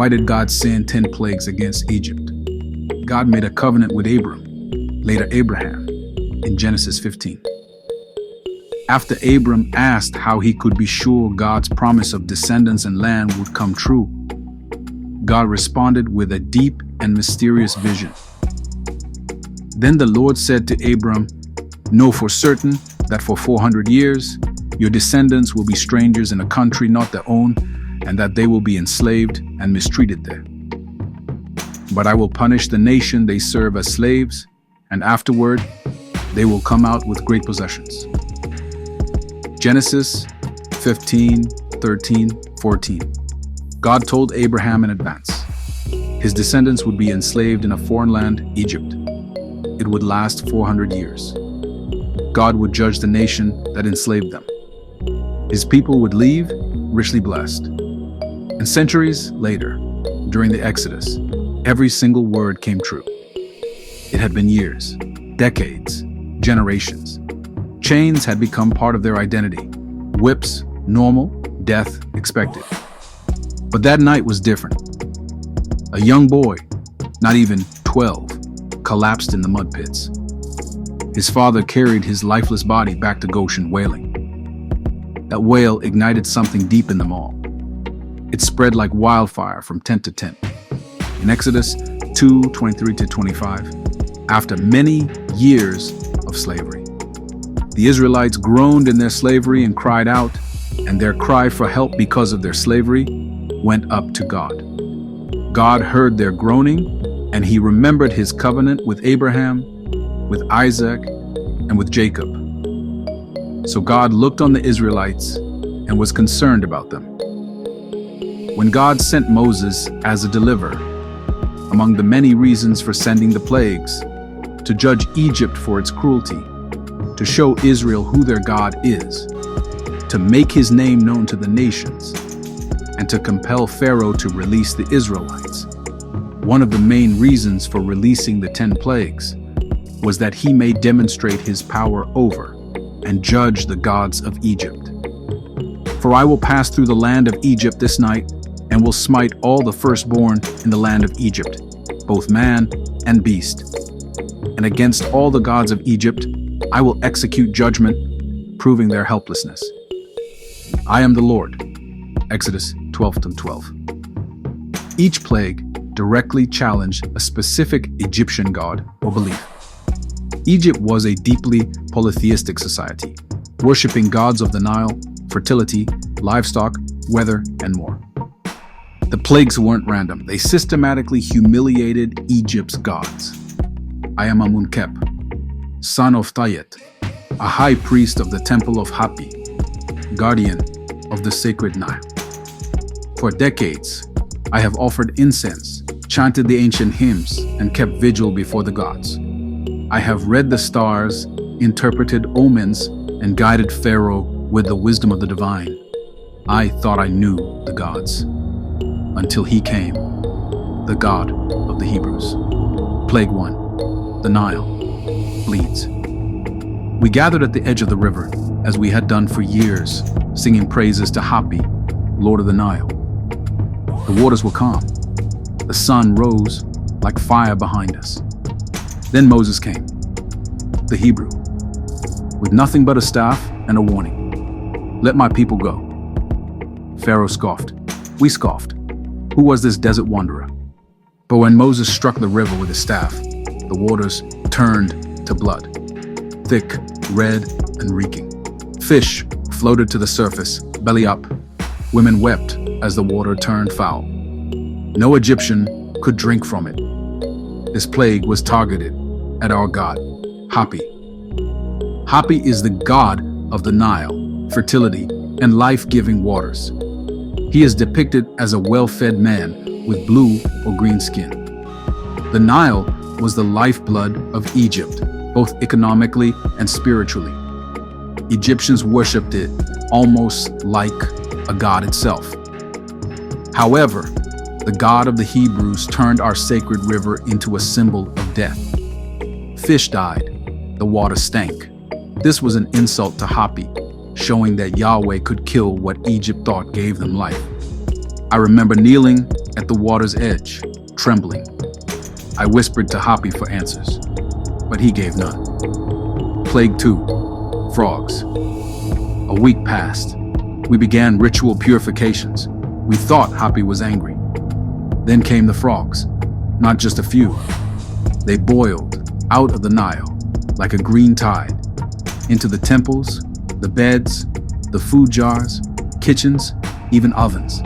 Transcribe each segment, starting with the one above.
Why did God send 10 plagues against Egypt? God made a covenant with Abram, later Abraham, in Genesis 15. After Abram asked how he could be sure God's promise of descendants and land would come true, God responded with a deep and mysterious vision. Then the Lord said to Abram, "Know for certain that for 400 years your descendants will be strangers in a country not their own, and that they will be enslaved and mistreated there. But I will punish the nation they serve as slaves, and afterward they will come out with great possessions." Genesis 15, 13, 14. God told Abraham in advance. His descendants would be enslaved in a foreign land, Egypt. It would last 400 years. God would judge the nation that enslaved them. His people would leave, richly blessed. And centuries later, during the Exodus, every single word came true. It had been years, decades, generations. Chains had become part of their identity. Whips, normal, death, expected. But that night was different. A young boy, not even 12, collapsed in the mud pits. His father carried his lifeless body back to Goshen wailing. That wail ignited something deep in them all. It spread like wildfire from tent to tent. In Exodus 2:23-25, after many years of slavery, the Israelites groaned in their slavery and cried out, and their cry for help because of their slavery went up to God. God heard their groaning, and he remembered his covenant with Abraham, with Isaac, and with Jacob. So God looked on the Israelites and was concerned about them. When God sent Moses as a deliverer, among the many reasons for sending the plagues, to judge Egypt for its cruelty, to show Israel who their God is, to make his name known to the nations, and to compel Pharaoh to release the Israelites. One of the main reasons for releasing the 10 plagues was that he may demonstrate his power over and judge the gods of Egypt. "For I will pass through the land of Egypt this night, and will smite all the firstborn in the land of Egypt, both man and beast. And against all the gods of Egypt I will execute judgment, proving their helplessness. I am the Lord." Exodus 12:12. Each plague directly challenged a specific Egyptian god or belief. Egypt was a deeply polytheistic society, worshipping gods of the Nile, fertility, livestock, weather, and more. The plagues weren't random. They systematically humiliated Egypt's gods. I am Amun-Khep, son of Tayet, a high priest of the temple of Hapi, guardian of the sacred Nile. For decades, I have offered incense, chanted the ancient hymns, and kept vigil before the gods. I have read the stars, interpreted omens, and guided Pharaoh with the wisdom of the divine. I thought I knew the gods, until he came, the God of the Hebrews. Plague 1, the Nile bleeds. We gathered at the edge of the river, as we had done for years, singing praises to Hapi, Lord of the Nile. The waters were calm. The sun rose like fire behind us. Then Moses came, the Hebrew, with nothing but a staff and a warning. "Let my people go." Pharaoh scoffed. We scoffed. Who was this desert wanderer? But when Moses struck the river with his staff, the waters turned to blood, thick, red, and reeking. Fish floated to the surface, belly up. Women wept as the water turned foul. No Egyptian could drink from it. This plague was targeted at our God, Hapi. Hapi is the god of the Nile, fertility, and life-giving waters. He is depicted as a well-fed man with blue or green skin. The Nile was the lifeblood of Egypt, both economically and spiritually. Egyptians worshipped it almost like a god itself. However, the God of the Hebrews turned our sacred river into a symbol of death. Fish died, the water stank. This was an insult to Hapi, showing that Yahweh could kill what Egypt thought gave them life. I remember kneeling at the water's edge, trembling. I whispered to Hapi for answers, but he gave none. Plague 2, frogs. A week passed. We began ritual purifications. We thought Hapi was angry. Then came the frogs, not just a few. They boiled out of the Nile like a green tide, into the temples, the beds, the food jars, kitchens, even ovens.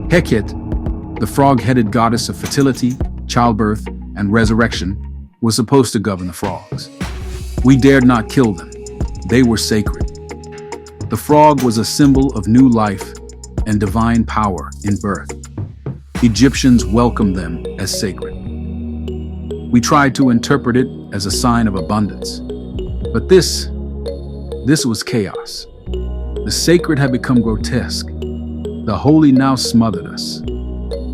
Heket, the frog-headed goddess of fertility, childbirth, and resurrection, was supposed to govern the frogs. We dared not kill them. They were sacred. The frog was a symbol of new life and divine power in birth. Egyptians welcomed them as sacred. We tried to interpret it as a sign of abundance. But this was chaos. The sacred had become grotesque. The holy now smothered us.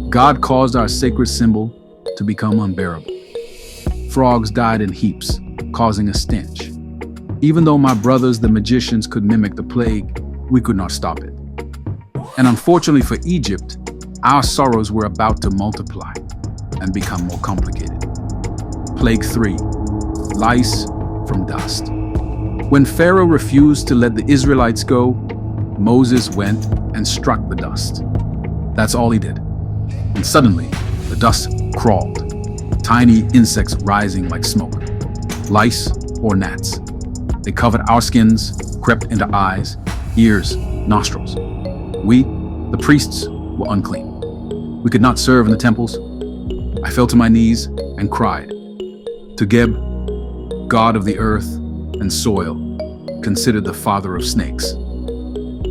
God caused our sacred symbol to become unbearable. Frogs died in heaps, causing a stench. Even though my brothers, the magicians, could mimic the plague, we could not stop it. And unfortunately for Egypt, our sorrows were about to multiply and become more complicated. Plague 3, lice from dust. When Pharaoh refused to let the Israelites go, Moses went and struck the dust. That's all he did. And suddenly, the dust crawled, tiny insects rising like smoke, lice or gnats. They covered our skins, crept into eyes, ears, nostrils. We, the priests, were unclean. We could not serve in the temples. I fell to my knees and cried to Geb, god of the earth and soil, considered the father of snakes.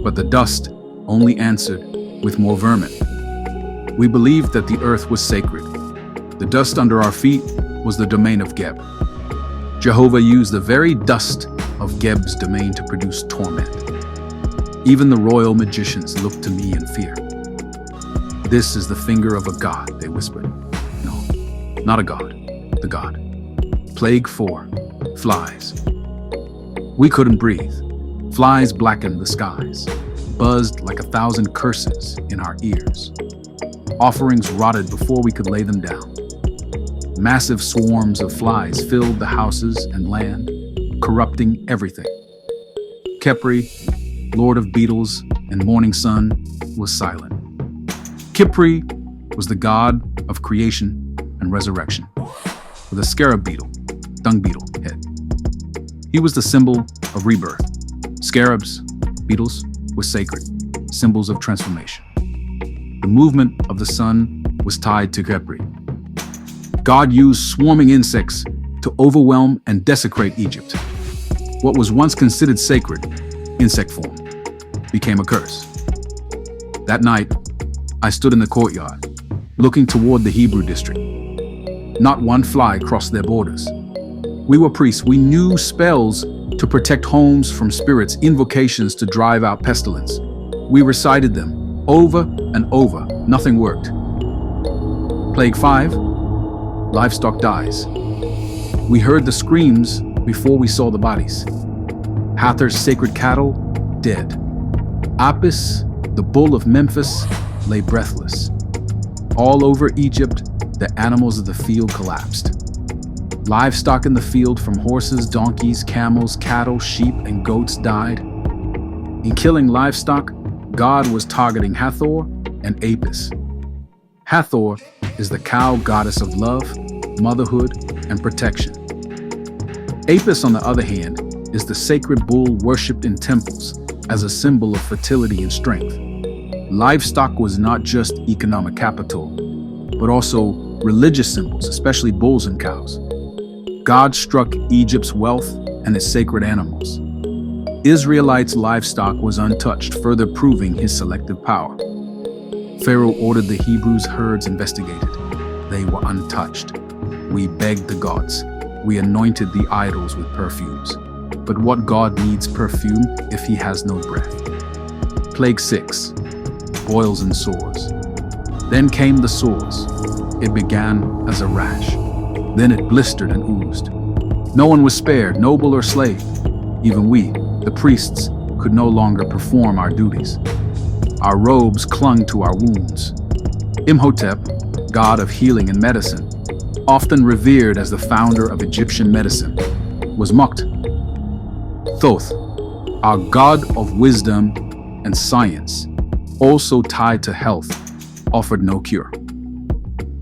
But the dust only answered with more vermin. We believed that the earth was sacred. The dust under our feet was the domain of Geb. Jehovah used the very dust of Geb's domain to produce torment. Even the royal magicians looked to me in fear. This is the finger of a god, they whispered. No, not a god, the god. Plague 4, flies. We couldn't breathe. Flies blackened the skies, buzzed like 1,000 curses in our ears. Offerings rotted before we could lay them down. Massive swarms of flies filled the houses and land, corrupting everything. Khepri, lord of beetles and morning sun, was silent. Khepri was the god of creation and resurrection, with a scarab beetle, dung beetle head. He was the symbol of rebirth. Scarabs, beetles, were sacred, symbols of transformation. The movement of the sun was tied to Khepri. God used swarming insects to overwhelm and desecrate Egypt. What was once considered sacred, insect form, became a curse. That night, I stood in the courtyard, looking toward the Hebrew district. Not one fly crossed their borders. We were priests. We knew spells to protect homes from spirits, invocations to drive out pestilence. We recited them over and over. Nothing worked. Plague 5, livestock dies. We heard the screams before we saw the bodies. Hathor's sacred cattle, dead. Apis, the bull of Memphis, lay breathless. All over Egypt, the animals of the field collapsed. Livestock in the field, from horses, donkeys, camels, cattle, sheep, and goats, died. In killing livestock, God was targeting Hathor and Apis. Hathor is the cow goddess of love, motherhood, and protection. Apis, on the other hand, is the sacred bull worshipped in temples as a symbol of fertility and strength. Livestock was not just economic capital, but also religious symbols, especially bulls and cows. God struck Egypt's wealth and its sacred animals. Israelites' livestock was untouched, further proving his selective power. Pharaoh ordered the Hebrews' herds investigated. They were untouched. We begged the gods. We anointed the idols with perfumes. But what god needs perfume if he has no breath? Plague 6, boils and sores. Then came the sores. It began as a rash. Then it blistered and oozed. No one was spared, noble or slave. Even we, the priests, could no longer perform our duties. Our robes clung to our wounds. Imhotep, god of healing and medicine, often revered as the founder of Egyptian medicine, was mocked. Thoth, our god of wisdom and science, also tied to health, offered no cure.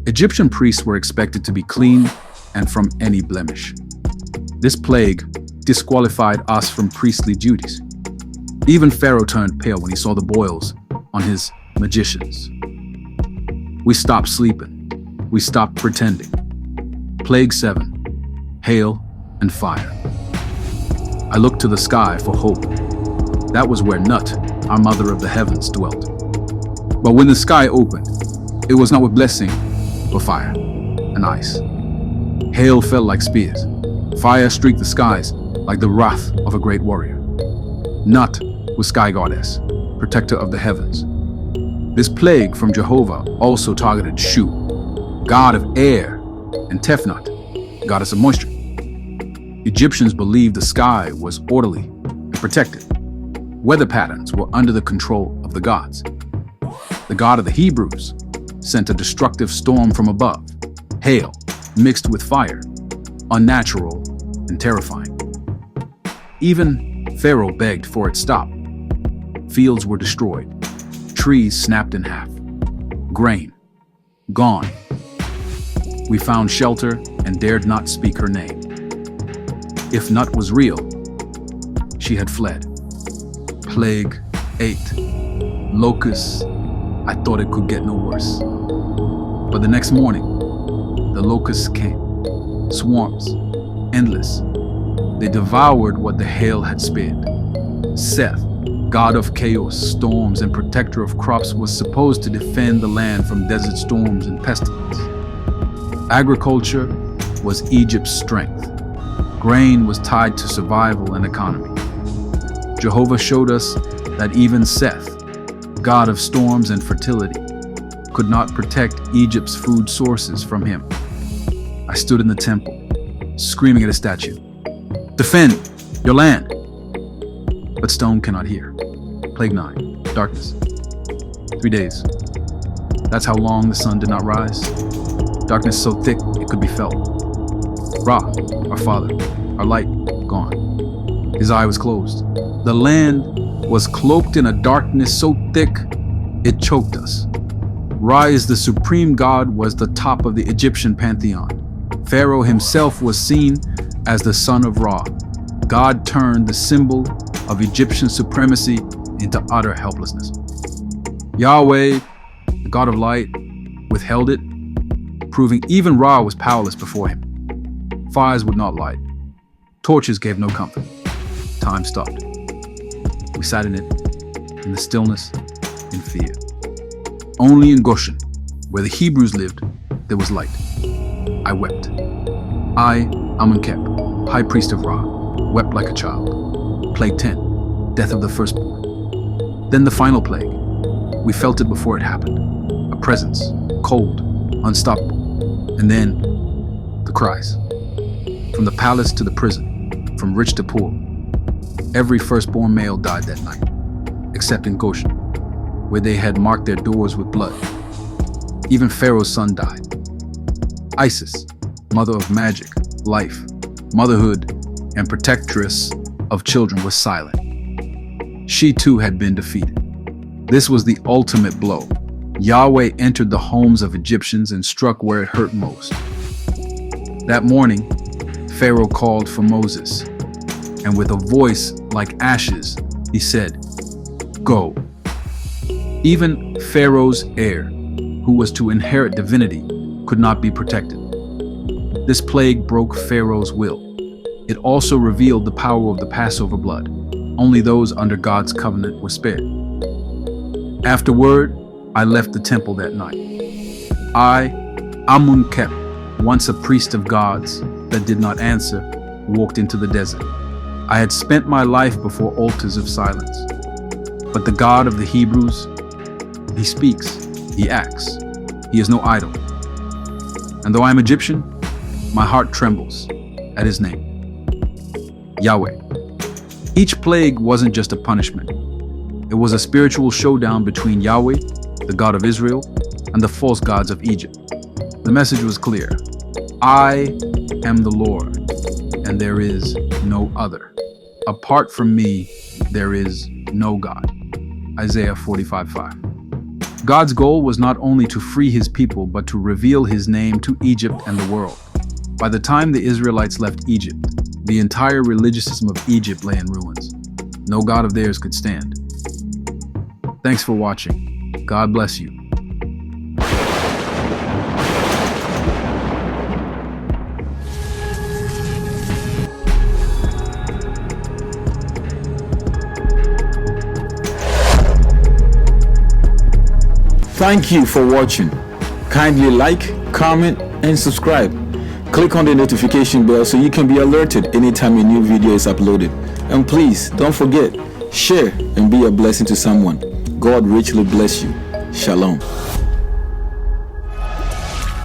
Egyptian priests were expected to be clean and from any blemish. This plague disqualified us from priestly duties. Even Pharaoh turned pale when he saw the boils on his magicians. We stopped sleeping. We stopped pretending. Plague 7, hail and fire. I looked to the sky for hope. That was where Nut, our mother of the heavens, dwelt. But when the sky opened, it was not with blessing, but fire and ice. Hail fell like spears. Fire streaked the skies like the wrath of a great warrior. Nut was sky goddess, protector of the heavens. This plague from Jehovah also targeted Shu, god of air, and Tefnut, goddess of moisture. Egyptians believed the sky was orderly and protected. Weather patterns were under the control of the gods. The God of the Hebrews sent a destructive storm from above, hail mixed with fire, unnatural and terrifying. Even Pharaoh begged for its stop. Fields were destroyed, trees snapped in half, grain gone. We found shelter and dared not speak her name. If Nut was real, she had fled. Plague 8, locusts. I thought it could get no worse. But the next morning, the locusts came, swarms, endless. They devoured what the hail had spared. Seth, god of chaos, storms, and protector of crops, was supposed to defend the land from desert storms and pestilence. Agriculture was Egypt's strength. Grain was tied to survival and economy. Jehovah showed us that even Seth, god of storms and fertility, could not protect Egypt's food sources from him. I stood in the temple, screaming at a statue, "Defend your land!" But stone cannot hear. Plague 9, darkness. 3 days. That's how long the sun did not rise. Darkness so thick it could be felt. Ra, our father, our light, gone. His eye was closed. The land was cloaked in a darkness so thick it choked us. Ra is the supreme god, was the top of the Egyptian pantheon. Pharaoh himself was seen as the son of Ra. God turned the symbol of Egyptian supremacy into utter helplessness. Yahweh, the god of light, withheld it, proving even Ra was powerless before him. Fires would not light. Torches gave no comfort. Time stopped. We sat in it, in the stillness, in fear. Only in Goshen, where the Hebrews lived, there was light. I wept. I, Amun-Khep, high priest of Ra, wept like a child. Plague 10, death of the firstborn. Then the final plague. We felt it before it happened. A presence, cold, unstoppable. And then, the cries. From the palace to the prison, from rich to poor. Every firstborn male died that night, except in Goshen, where they had marked their doors with blood. Even Pharaoh's son died. Isis, mother of magic, life, motherhood, and protectress of children, was silent. She too had been defeated. This was the ultimate blow. Yahweh entered the homes of Egyptians and struck where it hurt most. That morning, Pharaoh called for Moses, and with a voice like ashes, he said, "Go." Even Pharaoh's heir, who was to inherit divinity, could not be protected. This plague broke Pharaoh's will. It also revealed the power of the Passover blood. Only those under God's covenant were spared. Afterward, I left the temple that night. I, Amun-Khep, once a priest of gods that did not answer, walked into the desert. I had spent my life before altars of silence. But the God of the Hebrews, he speaks, he acts. He is no idol. And though I am Egyptian, my heart trembles at his name, Yahweh. Each plague wasn't just a punishment. It was a spiritual showdown between Yahweh, the God of Israel, and the false gods of Egypt. The message was clear. I am the Lord, and there is no other. Apart from me, there is no God. Isaiah 45:5. God's goal was not only to free his people, but to reveal his name to Egypt and the world. By the time the Israelites left Egypt, the entire religious system of Egypt lay in ruins. No God of theirs could stand. Thanks for watching. God bless you. Thank you for watching. Kindly like, comment, and subscribe. Click on the notification bell so you can be alerted anytime a new video is uploaded. And please, don't forget, share and be a blessing to someone. God richly bless you. Shalom.